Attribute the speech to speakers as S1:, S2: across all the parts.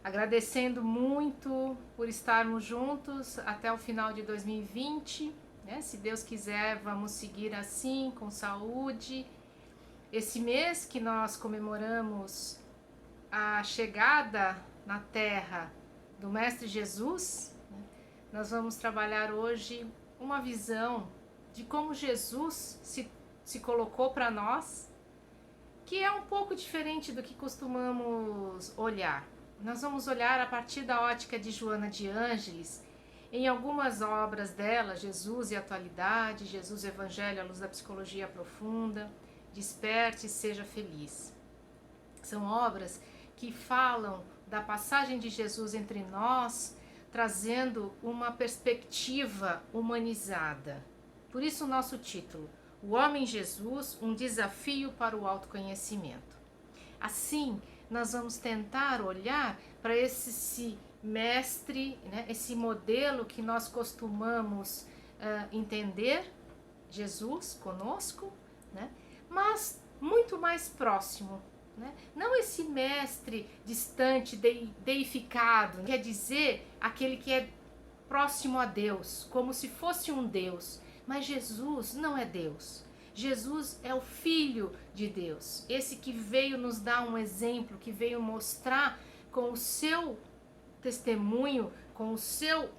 S1: agradecendo muito por estarmos juntos até o final de 2020, né? Se Deus quiser, vamos seguir assim, com saúde. Esse mês que nós comemoramos a chegada na Terra do Mestre Jesus, né? Nós vamos trabalhar hoje uma visão de como Jesus se colocou para nós, que é um pouco diferente do que costumamos olhar. Nós vamos olhar a partir da ótica de Joana de Ângeles, em algumas obras dela, Jesus e a Atualidade, Jesus e o Evangelho à Luz da Psicologia Profunda, Desperte e Seja Feliz. São obras que falam da passagem de Jesus entre nós, trazendo uma perspectiva humanizada. Por isso o nosso título, O Homem Jesus, um desafio para o autoconhecimento. Assim, nós vamos tentar olhar para esse mestre, né, esse modelo que nós costumamos entender, Jesus conosco, né, mas muito mais próximo. Né? Não esse mestre distante, deificado, quer dizer aquele que é próximo a Deus, como se fosse um Deus. Mas Jesus não é Deus. Jesus é o Filho de Deus, esse que veio nos dar um exemplo, que veio mostrar com o seu testemunho, com o seu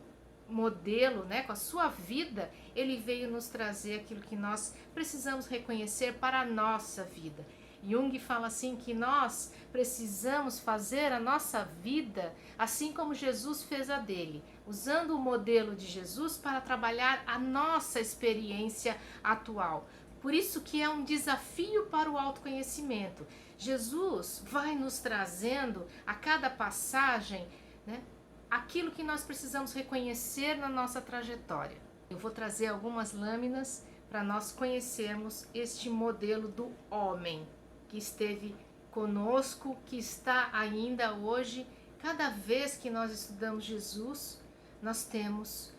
S1: modelo, né, com a sua vida, ele veio nos trazer aquilo que nós precisamos reconhecer para a nossa vida. Jung fala assim que nós precisamos fazer a nossa vida assim como Jesus fez a dele, usando o modelo de Jesus para trabalhar a nossa experiência atual. Por isso que é um desafio para o autoconhecimento. Jesus vai nos trazendo a cada passagem, né, aquilo que nós precisamos reconhecer na nossa trajetória. Eu vou trazer algumas lâminas para nós conhecermos este modelo do homem que esteve conosco, que está ainda hoje. Cada vez que nós estudamos Jesus, nós temos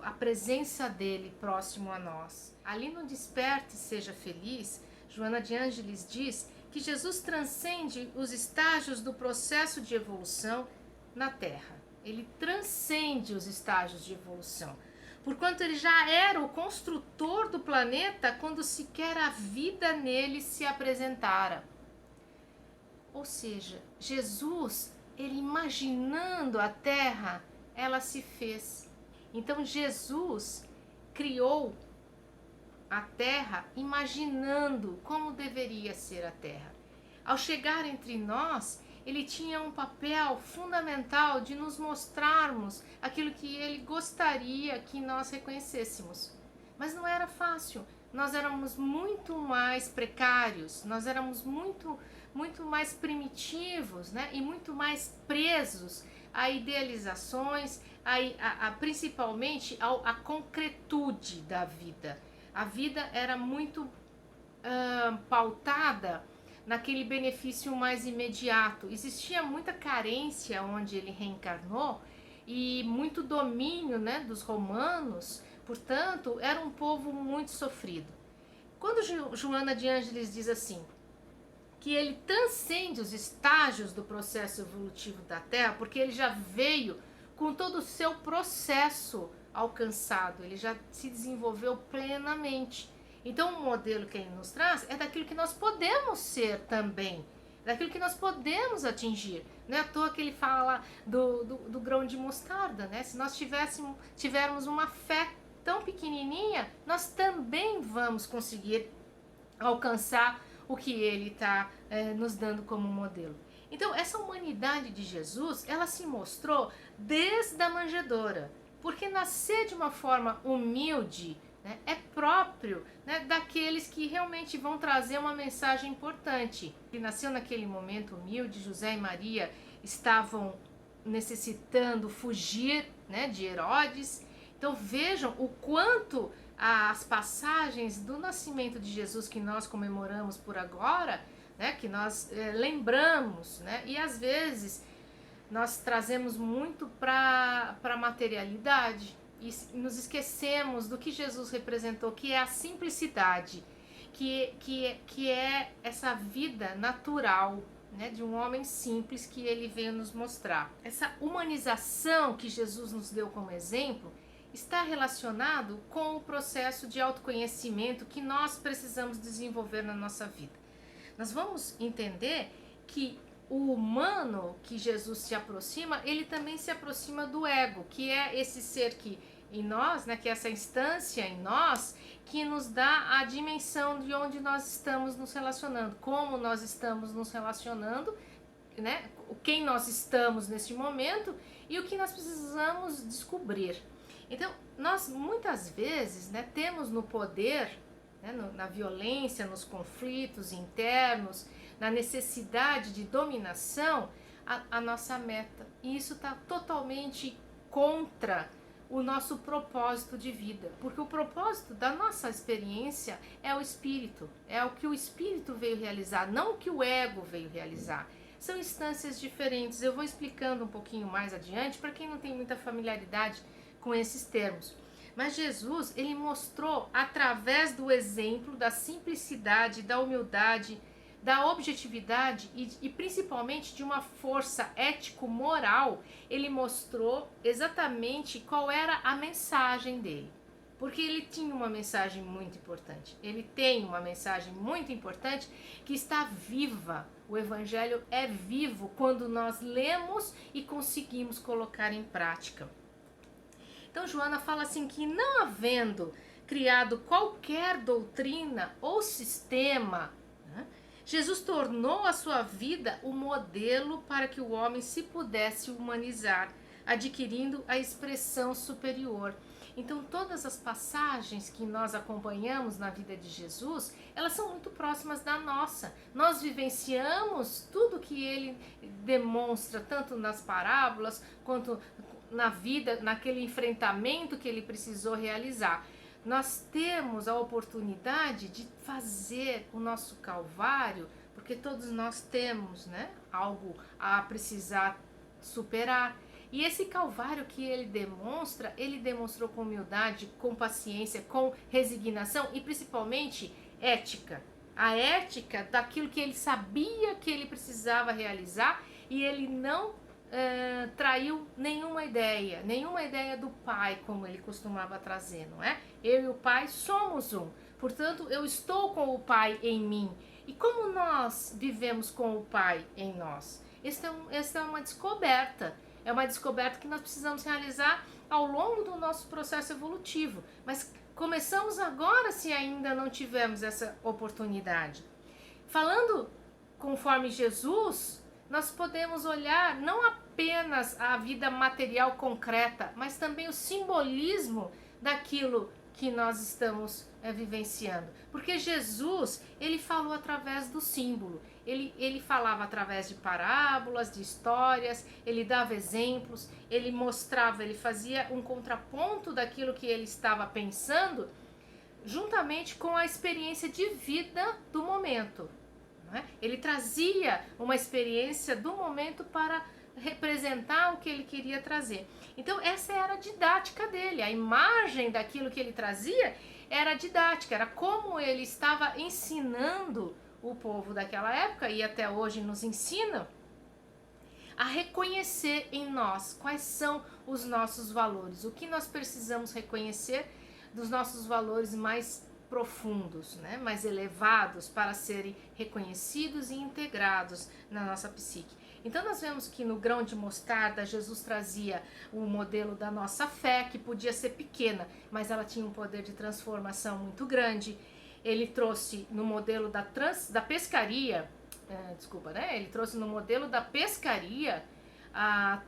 S1: a presença dele próximo a nós. Ali no Desperte e Seja Feliz, Joana de Ângeles diz que Jesus transcende os estágios do processo de evolução na Terra. Ele transcende os estágios de evolução, porquanto ele já era o construtor do planeta quando sequer a vida nele se apresentara. Ou seja, Jesus, ele imaginando a Terra, ela se fez. Então Jesus criou a Terra imaginando como deveria ser a Terra. Ao chegar entre nós, ele tinha um papel fundamental de nos mostrarmos aquilo que ele gostaria que nós reconhecêssemos. Mas não era fácil. Nós éramos muito mais precários, nós éramos muito mais primitivos, né? E muito mais presos a idealizações, principalmente à concretude da vida. A vida era muito pautada naquele benefício mais imediato. Existia muita carência onde ele reencarnou e muito domínio, né, dos romanos, portanto, era um povo muito sofrido. Quando Joana de Ângeles diz assim, que ele transcende os estágios do processo evolutivo da Terra, porque ele já veio com todo o seu processo alcançado, ele já se desenvolveu plenamente. Então o modelo que ele nos traz é daquilo que nós podemos ser também, daquilo que nós podemos atingir. Não é à toa que ele fala do grão de mostarda, né? Se nós tivermos uma fé tão pequenininha, nós também vamos conseguir alcançar o que ele está nos dando como modelo. Então essa humanidade de Jesus, ela se mostrou desde a manjedoura, porque nascer de uma forma humilde, né, é próprio, né, daqueles que realmente vão trazer uma mensagem importante. Ele nasceu naquele momento humilde, José e Maria estavam necessitando fugir, né, de Herodes. Então vejam o quanto as passagens do nascimento de Jesus que nós comemoramos por agora, né, que nós lembramos, né, e às vezes nós trazemos muito para a materialidade e nos esquecemos do que Jesus representou, que é a simplicidade, que é essa vida natural, né, de um homem simples que ele veio nos mostrar. Essa humanização que Jesus nos deu como exemplo está relacionado com o processo de autoconhecimento que nós precisamos desenvolver na nossa vida. Nós vamos entender que o humano que Jesus se aproxima, ele também se aproxima do ego, que é esse ser que em nós, né, que é essa instância em nós que nos dá a dimensão de onde nós estamos nos relacionando, como nós estamos nos relacionando, né, quem nós estamos neste momento e o que nós precisamos descobrir. Então, nós muitas vezes, né, temos no poder, né, na violência, nos conflitos internos, na necessidade de dominação, a nossa meta. E isso está totalmente contra o nosso propósito de vida, porque o propósito da nossa experiência é o espírito, é o que o espírito veio realizar, não o que o ego veio realizar. São instâncias diferentes. Eu vou explicando um pouquinho mais adiante para quem não tem muita familiaridade com esses termos. Mas Jesus, ele mostrou através do exemplo, da simplicidade, da humildade, da objetividade e principalmente de uma força ético-moral, ele mostrou exatamente qual era a mensagem dele. Porque ele tinha uma mensagem muito importante. Ele tem uma mensagem muito importante que está viva. O Evangelho é vivo quando nós lemos e conseguimos colocar em prática. Então Joana fala assim que não havendo criado qualquer doutrina ou sistema, né, Jesus tornou a sua vida o modelo para que o homem se pudesse humanizar, adquirindo a expressão superior. Então todas as passagens que nós acompanhamos na vida de Jesus, elas são muito próximas da nossa. Nós vivenciamos tudo que ele demonstra, tanto nas parábolas quanto na vida, naquele enfrentamento que ele precisou realizar. Nós temos a oportunidade de fazer o nosso calvário, porque todos nós temos, né, algo a precisar superar. E esse calvário que ele demonstrou com humildade, com paciência, com resignação e principalmente ética. A ética daquilo que ele sabia que ele precisava realizar e ele não traiu nenhuma ideia do Pai, como ele costumava trazer, não é? Eu e o Pai somos um, portanto eu estou com o Pai em mim. E como nós vivemos com o Pai em nós? Essa é uma descoberta. É uma descoberta que nós precisamos realizar ao longo do nosso processo evolutivo. Mas começamos agora se ainda não tivemos essa oportunidade. Falando conforme Jesus, nós podemos olhar não apenas a vida material concreta, mas também o simbolismo daquilo que nós estamos vivenciando. Porque Jesus, ele falou através do símbolo. Ele falava através de parábolas, de histórias, ele dava exemplos, ele mostrava, ele fazia um contraponto daquilo que ele estava pensando, juntamente com a experiência de vida do momento. Não é? Ele trazia uma experiência do momento para representar o que ele queria trazer. Então essa era a didática dele, a imagem daquilo que ele trazia era didática, era como ele estava ensinando o povo daquela época e até hoje nos ensina a reconhecer em nós quais são os nossos valores, o que nós precisamos reconhecer dos nossos valores mais profundos, né, mais elevados para serem reconhecidos e integrados na nossa psique. Então nós vemos que no grão de mostarda Jesus trazia o modelo da nossa fé, que podia ser pequena, mas ela tinha um poder de transformação muito grande. Ele trouxe no modelo da pescaria, ele trouxe no modelo da pescaria,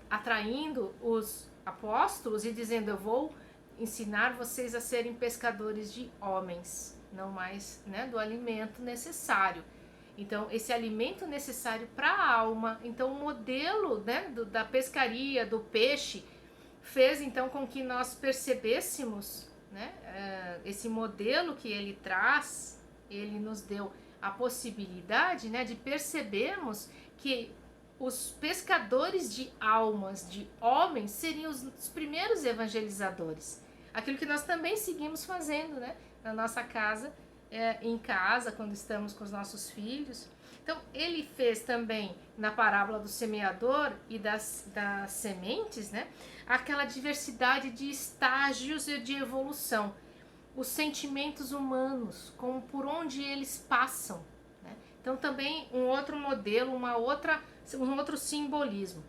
S1: atraindo os apóstolos e dizendo: eu vou ensinar vocês a serem pescadores de homens, não mais, né, do alimento necessário. Então, esse alimento necessário para a alma. Então, o modelo, né, da pescaria, do peixe, fez então com que nós percebêssemos, né, esse modelo que ele traz. Ele nos deu a possibilidade, né, de percebermos que os pescadores de almas, de homens, seriam os primeiros evangelizadores. Aquilo que nós também seguimos fazendo, né, na nossa casa, em casa, quando estamos com os nossos filhos. Então, ele fez também na parábola do semeador e das sementes, né, aquela diversidade de estágios e de evolução, os sentimentos humanos, como por onde eles passam, né? Então, também um outro modelo, um outro simbolismo.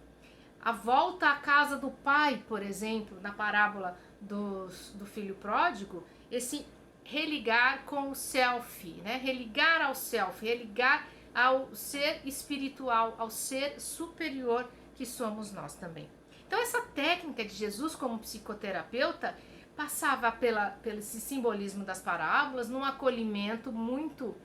S1: A volta à casa do pai, por exemplo, na parábola do filho pródigo, esse religar com o self, né? Religar ao self, religar ao ser espiritual, ao ser superior que somos nós também. Então, essa técnica de Jesus como psicoterapeuta passava pelo esse simbolismo das parábolas, num acolhimento muito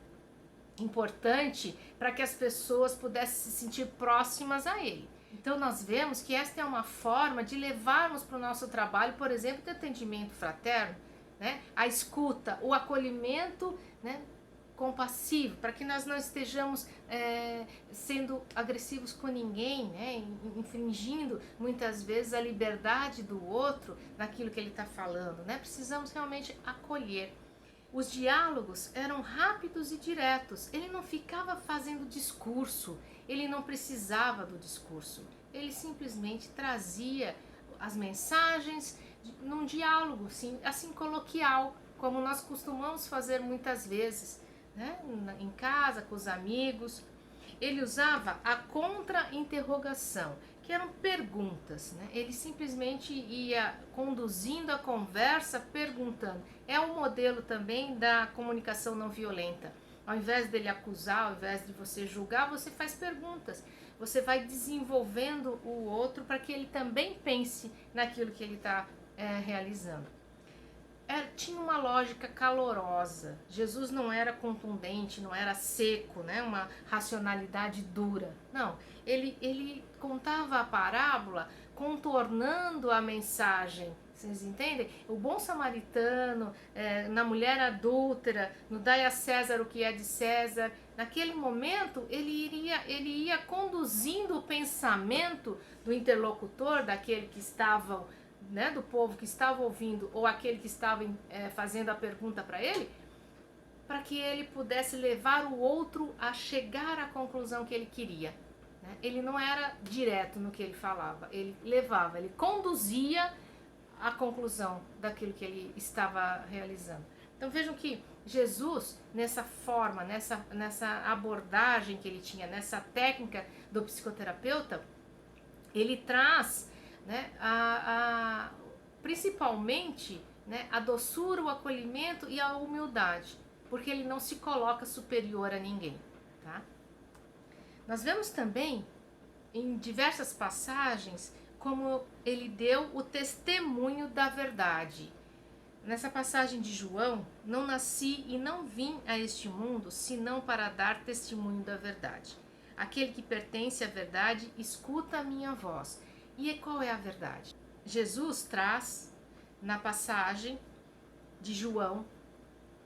S1: importante para que as pessoas pudessem se sentir próximas a ele. Então, nós vemos que esta é uma forma de levarmos para o nosso trabalho, por exemplo, de atendimento fraterno, né, a escuta, o acolhimento, né, compassivo, para que nós não estejamos sendo agressivos com ninguém, né, infringindo muitas vezes a liberdade do outro naquilo que ele está falando, né? Precisamos realmente acolher. Os diálogos eram rápidos e diretos, ele não ficava fazendo discurso, ele não precisava do discurso, ele simplesmente trazia as mensagens num diálogo, assim coloquial, como nós costumamos fazer muitas vezes, né? Em casa, com os amigos. Ele usava a contra-interrogação, que eram perguntas, né? Ele simplesmente ia conduzindo a conversa perguntando. É um modelo também da comunicação não violenta. Ao invés dele acusar, ao invés de você julgar, você faz perguntas. Você vai desenvolvendo o outro para que ele também pense naquilo que ele está realizando. Tinha uma lógica calorosa. Jesus não era contundente, não era seco, né? Uma racionalidade dura. Não, ele contava a parábola contornando a mensagem. Vocês entendem? O bom samaritano, na mulher adúltera, no dai a César o que é de César. Naquele momento, ele ia conduzindo o pensamento do interlocutor, daquele que estavam, né, do povo que estava ouvindo, ou aquele que estava fazendo a pergunta para ele, para que ele pudesse levar o outro a chegar à conclusão que ele queria, né? Ele não era direto no que ele falava, ele levava, ele conduzia a conclusão daquilo que ele estava realizando. Então vejam que Jesus, nessa forma, nessa abordagem que ele tinha, nessa técnica do psicoterapeuta, ele traz, né, principalmente, né, a doçura, o acolhimento e a humildade, porque ele não se coloca superior a ninguém, tá? Nós vemos também em diversas passagens como ele deu o testemunho da verdade. Nessa passagem de João, não nasci e não vim a este mundo senão para dar testemunho da verdade. Aquele que pertence à verdade escuta a minha voz. E qual é a verdade? Jesus traz na passagem de João: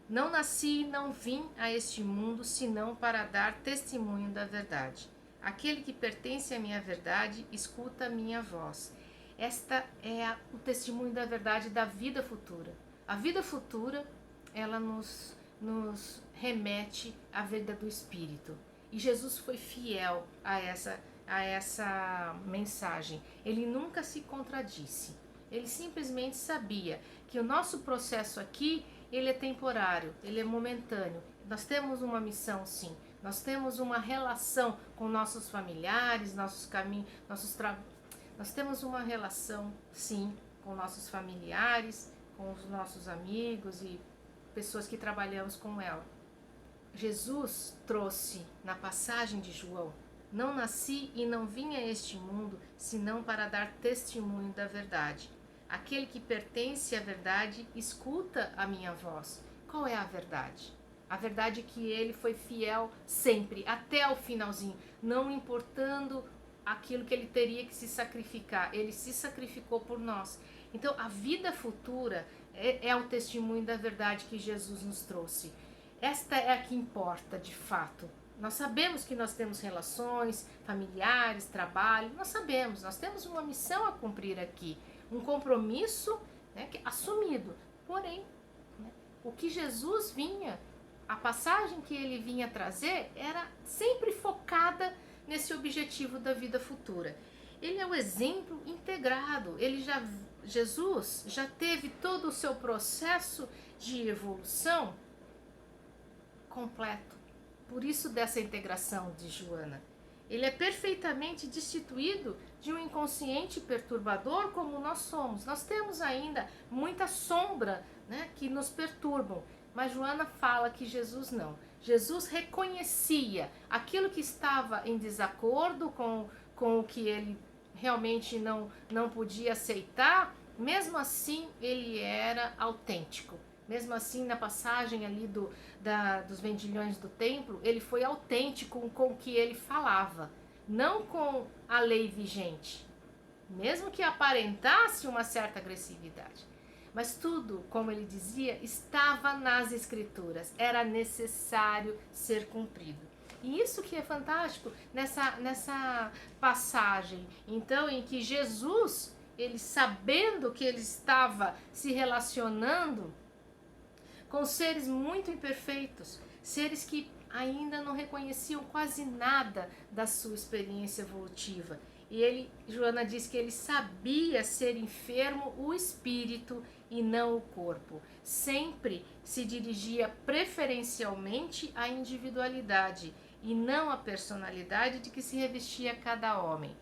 S1: não nasci e não vim a este mundo senão para dar testemunho da verdade. Aquele que pertence à minha verdade escuta a minha voz. Esta é o testemunho da verdade da vida futura. A vida futura, ela nos remete à vida do Espírito. E Jesus foi fiel a essa mensagem. Ele nunca se contradisse. Ele simplesmente sabia que o nosso processo aqui, ele é temporário, ele é momentâneo. Nós temos uma missão, sim. Nós temos uma relação com nossos familiares, nossos caminhos, nós temos uma relação, sim, com nossos familiares, com os nossos amigos e pessoas que trabalhamos com ela. Jesus trouxe na passagem de João: não nasci e não vim a este mundo senão para dar testemunho da verdade. Aquele que pertence à verdade escuta a minha voz. Qual é a verdade? A verdade é que ele foi fiel sempre, até o finalzinho, não importando aquilo que ele teria que se sacrificar. Ele se sacrificou por nós. Então, a vida futura é o testemunho da verdade que Jesus nos trouxe. Esta é a que importa, de fato. Nós sabemos que nós temos relações familiares, trabalho, nós sabemos, nós temos uma missão a cumprir aqui, um compromisso, né, assumido. Porém, né, o que Jesus vinha a passagem que ele vinha trazer era sempre focada nesse objetivo da vida futura. Ele é o exemplo integrado. Jesus já teve todo o seu processo de evolução completo. Por isso dessa integração de Joana. Ele é perfeitamente destituído de um inconsciente perturbador como nós somos. Nós temos ainda muita sombra, né, que nos perturbam. Mas Joana fala que Jesus não. Jesus reconhecia aquilo que estava em desacordo com o que ele realmente não podia aceitar. Mesmo assim, ele era autêntico. Mesmo assim, na passagem ali dos vendilhões do templo, ele foi autêntico com o que ele falava, não com a lei vigente, mesmo que aparentasse uma certa agressividade. Mas tudo, como ele dizia, estava nas escrituras, era necessário ser cumprido. E isso que é fantástico nessa passagem, então, em que Jesus, ele sabendo que ele estava se relacionando com seres muito imperfeitos, seres que ainda não reconheciam quase nada da sua experiência evolutiva. E Joana diz que ele sabia ser enfermo o espírito e não o corpo. Sempre se dirigia preferencialmente à individualidade e não à personalidade de que se revestia cada homem.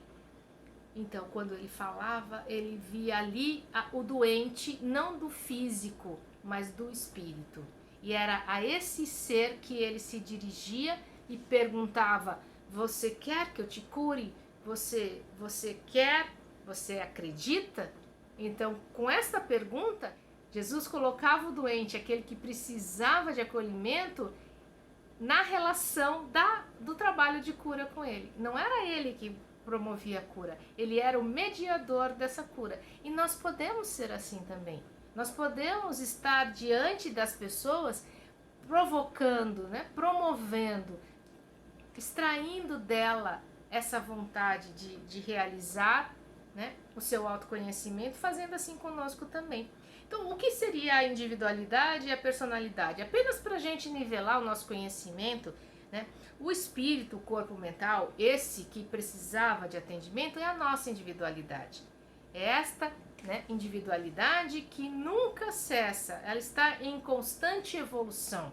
S1: Então, quando ele falava, ele via ali o doente, não do físico, mas do espírito. E era a esse ser que ele se dirigia e perguntava: você quer que eu te cure? Você quer? Você acredita? Então, com esta pergunta, Jesus colocava o doente, aquele que precisava de acolhimento, na relação do trabalho de cura com ele. Não era ele que promovia a cura, ele era o mediador dessa cura. E nós podemos ser assim também. Nós podemos estar diante das pessoas provocando, né, promovendo, extraindo dela essa vontade de realizar, né, o seu autoconhecimento, fazendo assim conosco também. Então, o que seria a individualidade e a personalidade? Apenas para a gente nivelar o nosso conhecimento, né? O espírito, o corpo mental, esse que precisava de atendimento, é a nossa individualidade. É esta, né, individualidade que nunca cessa, ela está em constante evolução.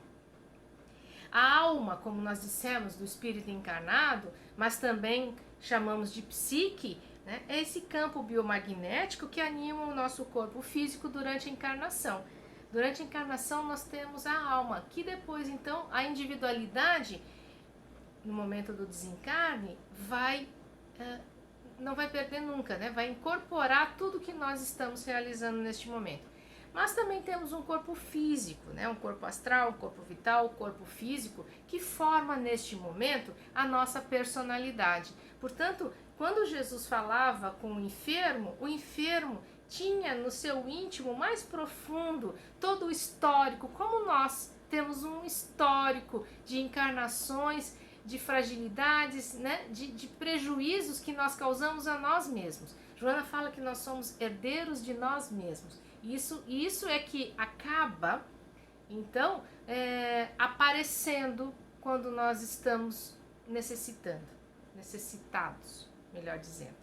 S1: A alma, como nós dissemos, do espírito encarnado, mas também chamamos de psique, né, é esse campo biomagnético que anima o nosso corpo físico durante a encarnação. Durante a encarnação nós temos a alma, que depois então a individualidade, no momento do desencarne, não vai perder nunca, né? Vai incorporar tudo que nós estamos realizando neste momento. Mas também temos um corpo físico, né? Um corpo astral, um corpo vital, um corpo físico, que forma neste momento a nossa personalidade. Portanto, quando Jesus falava com o enfermo tinha no seu íntimo mais profundo todo o histórico, como nós temos um histórico de encarnações, de fragilidades, né? de prejuízos que nós causamos a nós mesmos. Joana fala que nós somos herdeiros de nós mesmos. Isso é que acaba, então, aparecendo quando nós estamos necessitados, melhor dizendo.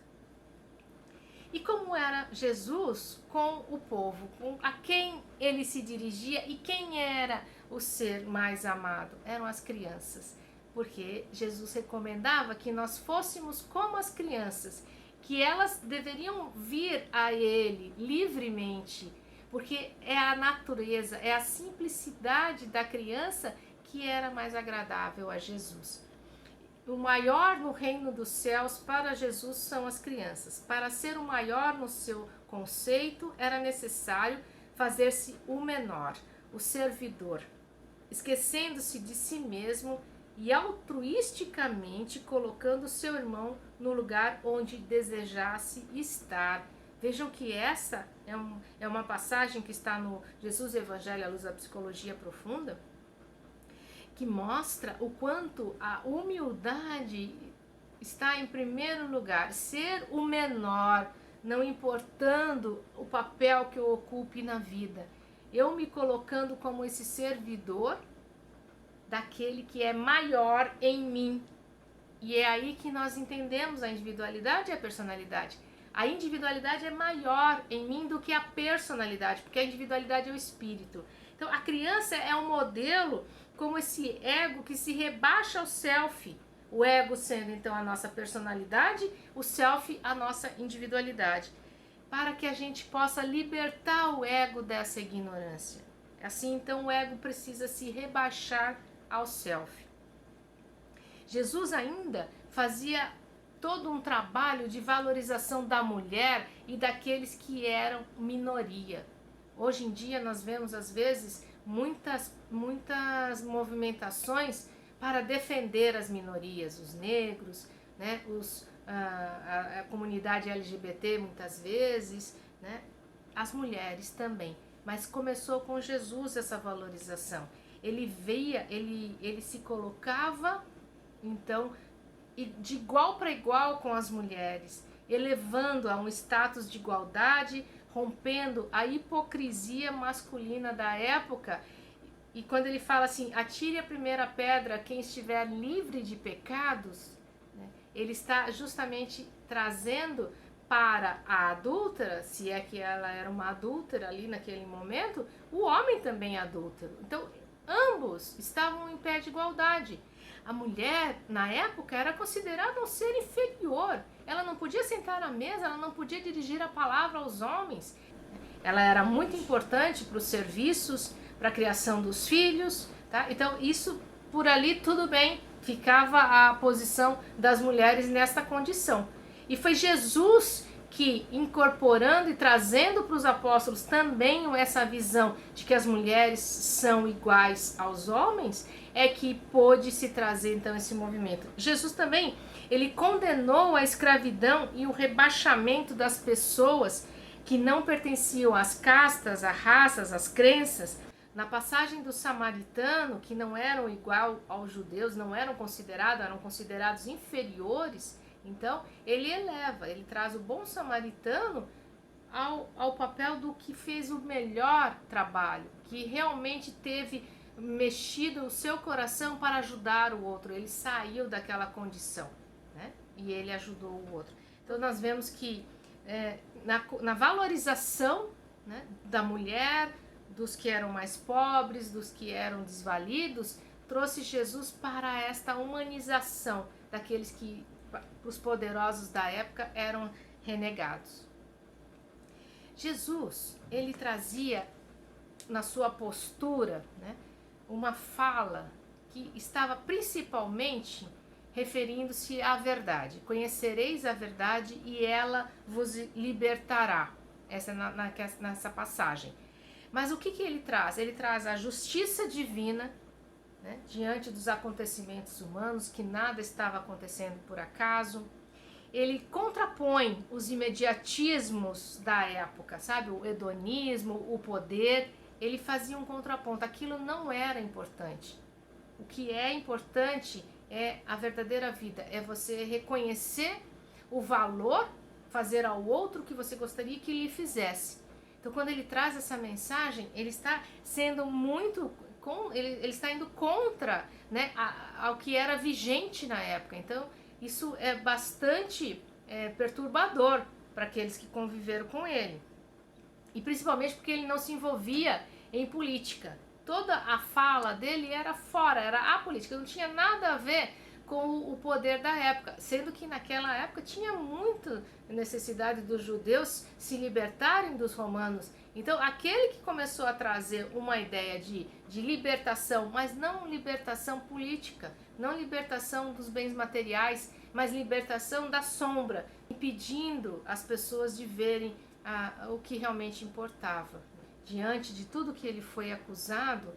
S1: E como era Jesus com o povo, a quem ele se dirigia e quem era o ser mais amado? Eram as crianças, porque Jesus recomendava que nós fôssemos como as crianças, que elas deveriam vir a ele livremente, porque é a natureza, é a simplicidade da criança que era mais agradável a Jesus. O maior no reino dos céus para Jesus são as crianças. Para ser o maior no seu conceito, era necessário fazer-se o menor, o servidor, esquecendo-se de si mesmo e altruisticamente colocando seu irmão no lugar onde desejasse estar. Vejam que essa é uma passagem que está no Jesus Evangelho à Luz da Psicologia Profunda, que mostra o quanto a humildade está em primeiro lugar. Ser o menor, não importando o papel que eu ocupe na vida. Eu me colocando como esse servidor, daquele que é maior em mim. E é aí que nós entendemos a individualidade e a personalidade. A individualidade é maior em mim do que a personalidade, porque a individualidade é o espírito. Então a criança é um modelo como esse ego que se rebaixa ao self. O ego sendo então a nossa personalidade, o self a nossa individualidade. Para que a gente possa libertar o ego dessa ignorância. Assim então o ego precisa se rebaixar ao self. Jesus ainda fazia todo um trabalho de valorização da mulher e daqueles que eram minoria. Hoje em dia nós vemos às vezes muitas movimentações para defender as minorias, os negros, né, a comunidade LGBT muitas vezes, né, as mulheres também. Mas começou com Jesus essa valorização. Ele se colocava então de igual para igual com as mulheres, elevando a um status de igualdade, rompendo a hipocrisia masculina da época. E quando ele fala assim, atire a primeira pedra quem estiver livre de pecados, né, ele está justamente trazendo para a adúltera, se é que ela era uma adúltera ali naquele momento, o homem também é adúltero. Então, ambos estavam em pé de igualdade. A mulher, na época, era considerada um ser inferior. Ela não podia sentar à mesa, ela não podia dirigir a palavra aos homens. Ela era muito importante para os serviços, para a criação dos filhos, tá? Então, isso por ali tudo bem, ficava a posição das mulheres nessa condição. E foi Jesus que, incorporando e trazendo para os apóstolos também essa visão de que as mulheres são iguais aos homens, é que pôde se trazer então esse movimento. Jesus também, ele condenou a escravidão e o rebaixamento das pessoas que não pertenciam às castas, às raças, às crenças. Na passagem do samaritano, que não eram igual aos judeus, eram considerados inferiores, então ele ele traz o bom samaritano ao papel do que fez o melhor trabalho, que realmente teve mexido o seu coração para ajudar o outro. Ele saiu daquela condição, né? E ele ajudou o outro. Então nós vemos que na valorização, né, da mulher, dos que eram mais pobres, dos que eram desvalidos, trouxe Jesus para esta humanização daqueles que, os poderosos da época, eram renegados. Jesus, ele trazia na sua postura, né, uma fala que estava principalmente referindo-se à verdade. Conhecereis a verdade e ela vos libertará. Essa nessa passagem. Mas o que ele traz? Ele traz a justiça divina, né, diante dos acontecimentos humanos, que nada estava acontecendo por acaso. Ele contrapõe os imediatismos da época, sabe? O hedonismo, o poder. Ele fazia um contraponto. Aquilo não era importante. O que é importante é a verdadeira vida. É você reconhecer o valor, fazer ao outro o que você gostaria que lhe fizesse. Então, quando ele traz essa mensagem, ele está sendo ele está indo contra, né, ao que era vigente na época. Então, isso é bastante perturbador para aqueles que conviveram com ele. E principalmente porque ele não se envolvia em política. Toda a fala dele era fora, era apolítica, não tinha nada a ver com o poder da época, sendo que naquela época tinha muita necessidade dos judeus se libertarem dos romanos. Então aquele que começou a trazer uma ideia de libertação, mas não libertação política, não libertação dos bens materiais, mas libertação da sombra, impedindo as pessoas de verem o que realmente importava. Diante de tudo que ele foi acusado,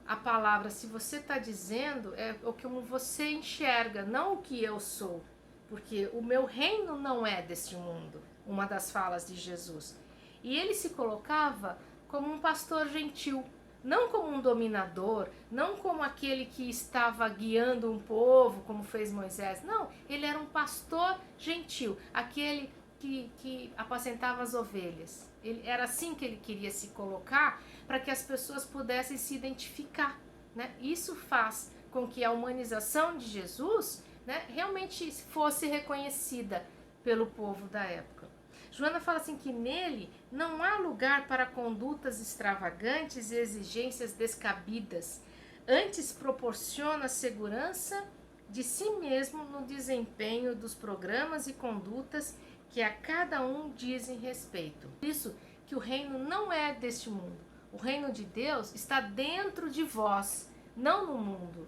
S1: a palavra, se você está dizendo, é o que você enxerga, não o que eu sou, porque o meu reino não é deste mundo, uma das falas de Jesus. E ele se colocava como um pastor gentil, não como um dominador, não como aquele que estava guiando um povo, como fez Moisés. Não, ele era um pastor gentil, aquele que apacentava as ovelhas. Era assim que ele queria se colocar, para que as pessoas pudessem se identificar. né? Isso faz com que a humanização de Jesus, né, realmente fosse reconhecida pelo povo da época. Joana fala assim que nele não há lugar para condutas extravagantes e exigências descabidas. Antes proporciona segurança de si mesmo no desempenho dos programas e condutas que a cada um dizem respeito. Por isso que o reino não é deste mundo. O reino de Deus está dentro de vós, não no mundo.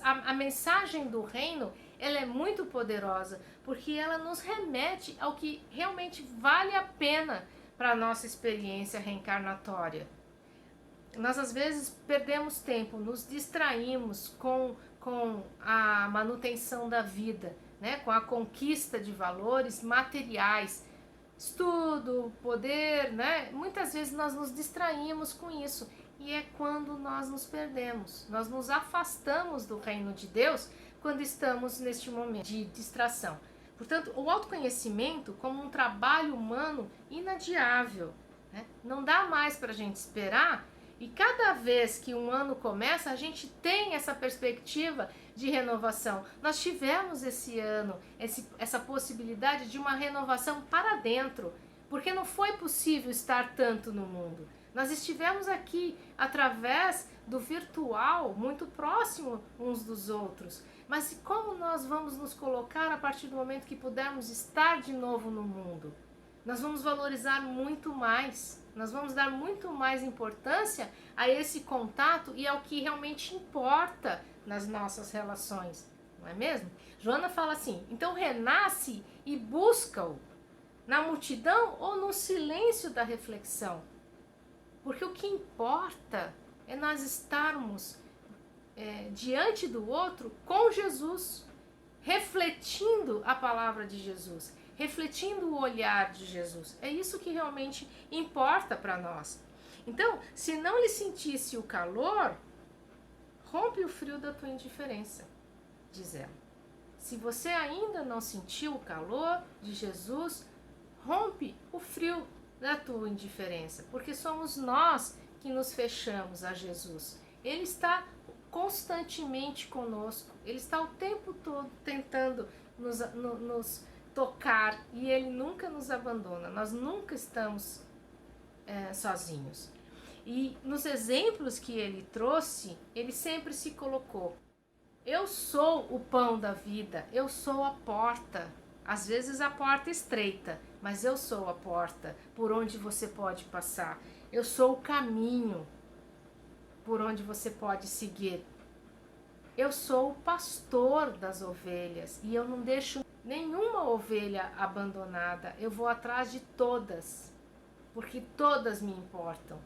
S1: A mensagem do reino, ela é muito poderosa, porque ela nos remete ao que realmente vale a pena para a nossa experiência reencarnatória. Nós às vezes perdemos tempo, nos distraímos com a manutenção da vida, né? Com a conquista de valores materiais, estudo, poder, né? Muitas vezes nós nos distraímos com isso e é quando nós nos perdemos, nós nos afastamos do reino de Deus quando estamos neste momento de distração. Portanto, o autoconhecimento como um trabalho humano inadiável, né? Não dá mais para a gente esperar. E cada vez que um ano começa, a gente tem essa perspectiva de renovação. Nós tivemos esse ano essa possibilidade de uma renovação para dentro, porque não foi possível estar tanto no mundo. Nós estivemos aqui através do virtual, muito próximo uns dos outros. Mas como nós vamos nos colocar a partir do momento que pudermos estar de novo no mundo? Nós vamos valorizar muito mais, nós vamos dar muito mais importância a esse contato e ao que realmente importa nas nossas relações, não é mesmo? Joana fala assim, então renasce e busca-o na multidão ou no silêncio da reflexão, porque o que importa é nós estarmos diante do outro com Jesus, refletindo a palavra de Jesus, refletindo o olhar de Jesus. É isso que realmente importa para nós. Então, se não lhe sentisse o calor, rompe o frio da tua indiferença, diz ela. Se você ainda não sentiu o calor de Jesus, rompe o frio da tua indiferença, porque somos nós que nos fechamos a Jesus. Ele está constantemente conosco, ele está o tempo todo tentando nos tocar e ele nunca nos abandona, nós nunca estamos sozinhos. E nos exemplos que ele trouxe, ele sempre se colocou: eu sou o pão da vida, eu sou a porta. Às vezes a porta é estreita, mas eu sou a porta por onde você pode passar. Eu sou o caminho por onde você pode seguir. Eu sou o pastor das ovelhas e eu não deixo nenhuma ovelha abandonada. Eu vou atrás de todas, porque todas me importam.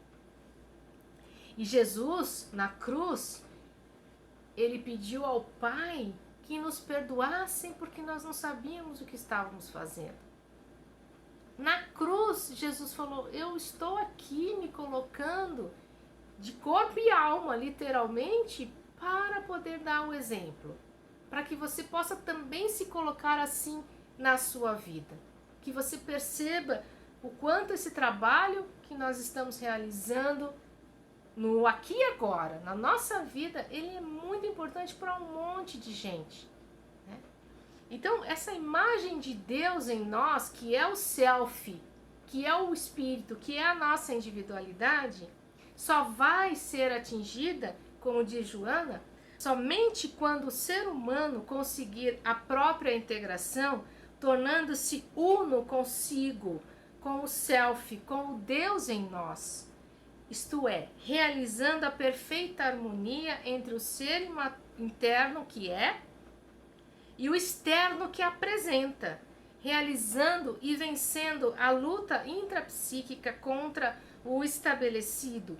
S1: E Jesus, na cruz, ele pediu ao Pai que nos perdoassem porque nós não sabíamos o que estávamos fazendo. Na cruz, Jesus falou: eu estou aqui me colocando de corpo e alma, literalmente, para poder dar um exemplo, para que você possa também se colocar assim na sua vida, que você perceba o quanto esse trabalho que nós estamos realizando no aqui e agora, na nossa vida, ele é muito importante para um monte de gente, né? Então, essa imagem de Deus em nós, que é o self, que é o espírito, que é a nossa individualidade, só vai ser atingida, como diz Joana, somente quando o ser humano conseguir a própria integração, tornando-se uno consigo, com o self, com o Deus em nós. Isto é, realizando a perfeita harmonia entre o ser interno que é e o externo que apresenta, realizando e vencendo a luta intrapsíquica contra o estabelecido,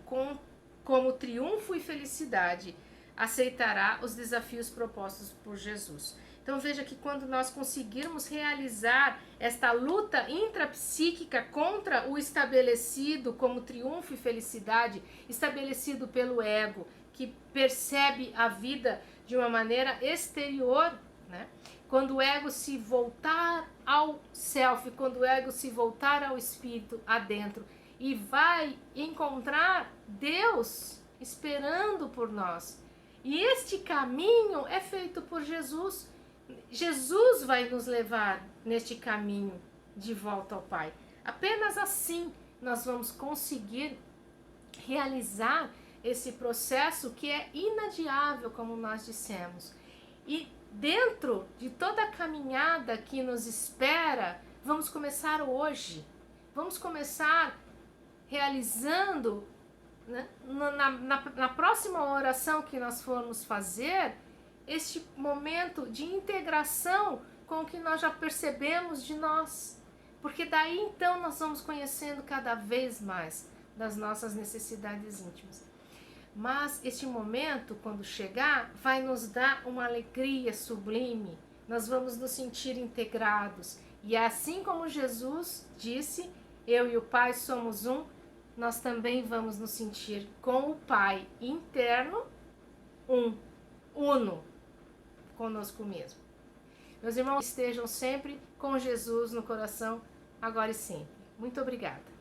S1: como triunfo e felicidade, aceitará os desafios propostos por Jesus. Então veja que quando nós conseguirmos realizar esta luta intrapsíquica contra o estabelecido como triunfo e felicidade, estabelecido pelo ego, que percebe a vida de uma maneira exterior, né? Quando o ego se voltar ao self, quando o ego se voltar ao espírito adentro e vai encontrar Deus esperando por nós. E este caminho é feito por Jesus. Jesus vai nos levar neste caminho de volta ao Pai. Apenas assim nós vamos conseguir realizar esse processo que é inadiável, como nós dissemos. E dentro de toda a caminhada que nos espera, vamos começar hoje. Vamos começar realizando, né, na próxima oração que nós formos fazer, este momento de integração com o que nós já percebemos de nós. Porque daí então nós vamos conhecendo cada vez mais das nossas necessidades íntimas. Mas este momento, quando chegar, vai nos dar uma alegria sublime. Nós vamos nos sentir integrados. E assim como Jesus disse, eu e o Pai somos um, nós também vamos nos sentir com o Pai interno, uno conosco mesmo. Meus irmãos, estejam sempre com Jesus no coração, agora e sempre. Muito obrigada.